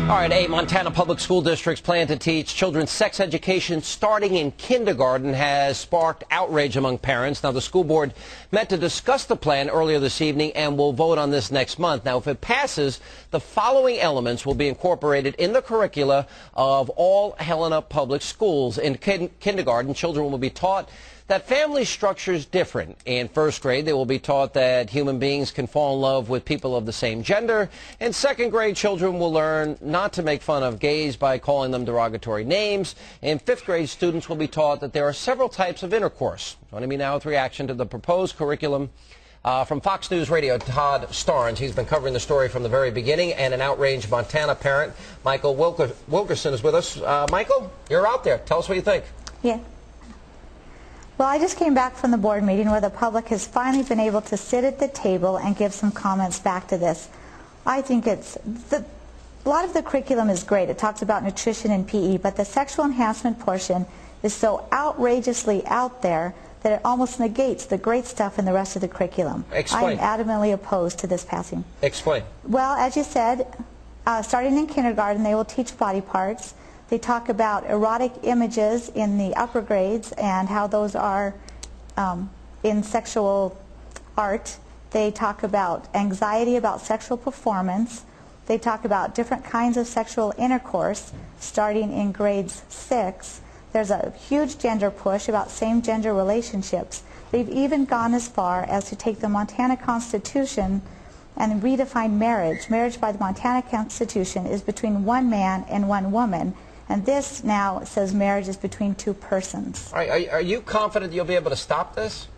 All right, 8 Montana public school districts plan to teach children sex education starting in kindergarten has sparked outrage among parents. Now, the school board met to discuss the plan earlier this evening and will vote on this next month. Now, if it passes, the following elements will be incorporated in the curricula of all Helena public schools. In kindergarten, children will be taught that family structure is different. In first grade, they will be taught that human beings can fall in love with people of the same gender. In second grade, children will learn not to make fun of gays by calling them derogatory names. In fifth grade, students will be taught that there are several types of intercourse. Joining me now with reaction to the proposed curriculum from Fox News Radio, Todd Starnes. He's been covering the story from the very beginning, and an outraged Montana parent, Michael Wilkerson, is with us. Michael, you're out there. Tell us what you think. Yeah. Well, I just came back from the board meeting where the public has finally been able to sit at the table and give some comments back to this. I think a lot of the curriculum is great. It talks about nutrition and PE, but the sexual enhancement portion is so outrageously out there that it almost negates the great stuff in the rest of the curriculum. Explain. I am adamantly opposed to this passing. Explain. Well, as you said, starting in kindergarten, they will teach body parts. They talk about erotic images in the upper grades and how those are in sexual art. They talk about anxiety about sexual performance. They talk about different kinds of sexual intercourse starting in grades 6. There's a huge gender push about same-gender relationships. They've even gone as far as to take the Montana Constitution and redefine marriage. Marriage by the Montana Constitution is between one man and one woman. And this now says marriage is between two persons. Are you confident you'll be able to stop this?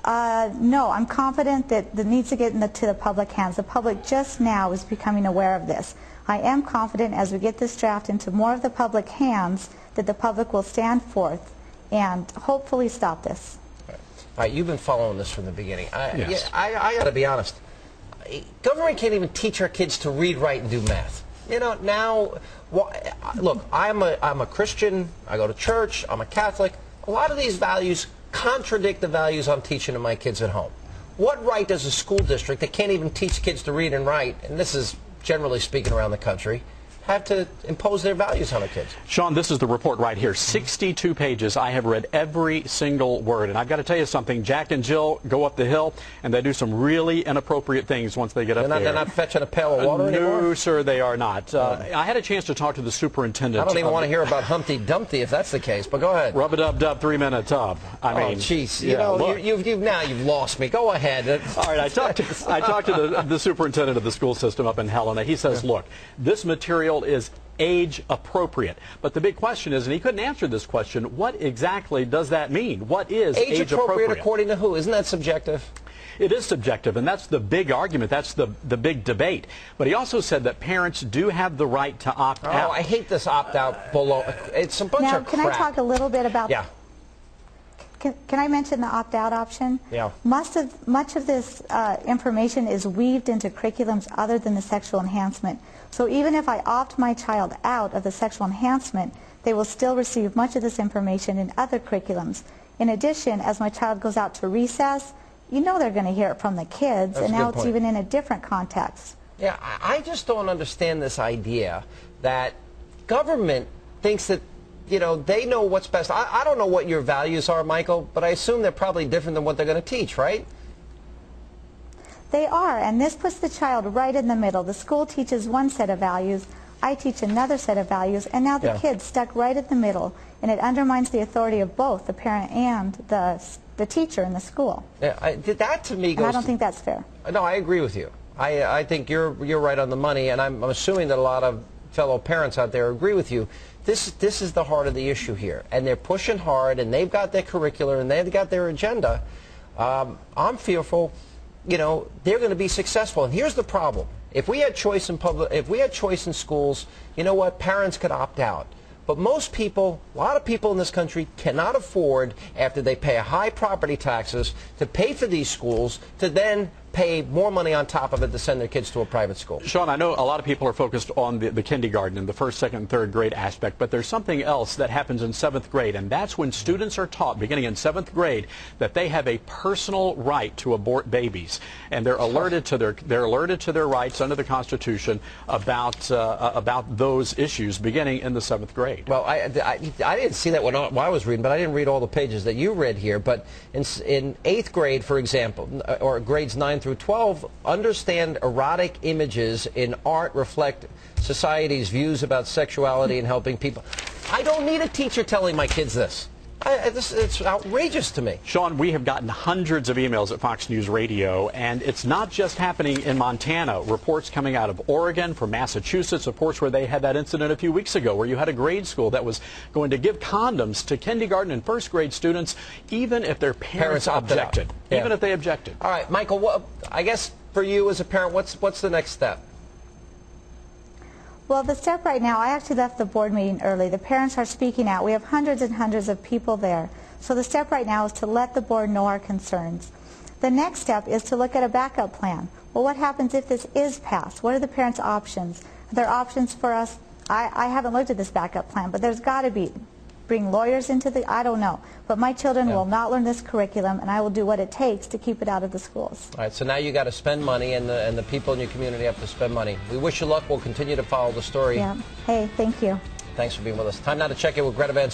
No, I'm confident that it needs to get to the public hands. The public just now is becoming aware of this. I am confident as we get this draft into more of the public hands that the public will stand forth and hopefully stop this. All right, you've been following this from the beginning. Yes. I got to be honest. Government can't even teach our kids to read, write, and do math. You know, now, look, I'm a Christian, I go to church, I'm a Catholic. A lot of these values contradict the values I'm teaching to my kids at home. What right does a school district that can't even teach kids to read and write, and this is generally speaking around the country, have to impose their values on their kids? Sean, this is the report right here. 62 pages. I have read every single word. And I've got to tell you something. Jack and Jill go up the hill, and they do some really inappropriate things once they get up there. They're not fetching a pail of water anymore? No, sir, they are not. I had a chance to talk to the superintendent. I don't even want to hear about Humpty Dumpty if that's the case, but go ahead. Rub-a-dub-dub, 3-minute tub. I mean, jeez. Yeah, you've lost me. Go ahead. All right, I talked to the superintendent of the school system up in Helena. He says, look, this material is age appropriate. But the big question is, and he couldn't answer this question, what exactly does that mean? What is age appropriate? According to who? Isn't that subjective? It is subjective, and that's the big argument. That's the big debate. But he also said that parents do have the right to opt out. Oh, I hate this opt-out below. It's a bunch of crap. Now, can I talk a little bit about... Yeah. Can I mention the opt-out option? Yeah. Much of this information is weaved into curriculums other than the sexual enhancement. So even if I opt my child out of the sexual enhancement, they will still receive much of this information in other curriculums. In addition, as my child goes out to recess, you know they're going to hear it from the kids, and now it's even in a different context. Yeah, I just don't understand this idea that government thinks that, you know, they know what's best. I don't know what your values are, Michael, but I assume they're probably different than what they're going to teach, right? They are, and this puts the child right in the middle. The school teaches one set of values, I teach another set of values, and now the kid's stuck right in the middle, and it undermines the authority of both the parent and the teacher in the school. Yeah, that to me goes... And I don't think that's fair. No, I agree with you. I think you're right on the money, and I'm assuming that a lot of fellow parents out there agree with you. This is the heart of the issue here, and they're pushing hard, and they've got their curricular, and they've got their agenda. I'm fearful, you know, they're going to be successful. And here's the problem: if we had choice in schools, you know what? Parents could opt out. But most people, a lot of people in this country, cannot afford, after they pay high property taxes, to pay for these schools, to then pay more money on top of it to send their kids to a private school. Sean, I know a lot of people are focused on the kindergarten and the first, second, and third grade aspect, but there's something else that happens in 7th grade, and that's when students are taught, beginning in 7th grade, that they have a personal right to abort babies, and they're alerted to their rights under the Constitution about those issues beginning in the 7th grade. Well, I didn't see that when I was reading, but I didn't read all the pages that you read here. But in 8th grade, for example, or grades 9 through 12, understand erotic images in art reflect society's views about sexuality and helping people. I don't need a teacher telling my kids this. It's outrageous to me. Sean, we have gotten hundreds of emails at Fox News Radio, and it's not just happening in Montana. Reports coming out of Oregon, from Massachusetts, of course, where they had that incident a few weeks ago, where you had a grade school that was going to give condoms to kindergarten and first grade students, even if their parents objected. Yeah. Even if they objected. All right, Michael, I guess for you as a parent, what's the next step? Well, the step right now, I actually left the board meeting early. The parents are speaking out. We have hundreds and hundreds of people there. So the step right now is to let the board know our concerns. The next step is to look at a backup plan. Well, what happens if this is passed? What are the parents' options? Are there options for us? I haven't looked at this backup plan, but there's got to be. Bring lawyers into the, I don't know. But my children will not learn this curriculum, and I will do what it takes to keep it out of the schools. All right, so now you got to spend money, and the people in your community have to spend money. We wish you luck. We'll continue to follow the story. Yeah. Hey, thank you. Thanks for being with us. Time now to check in with Greta Van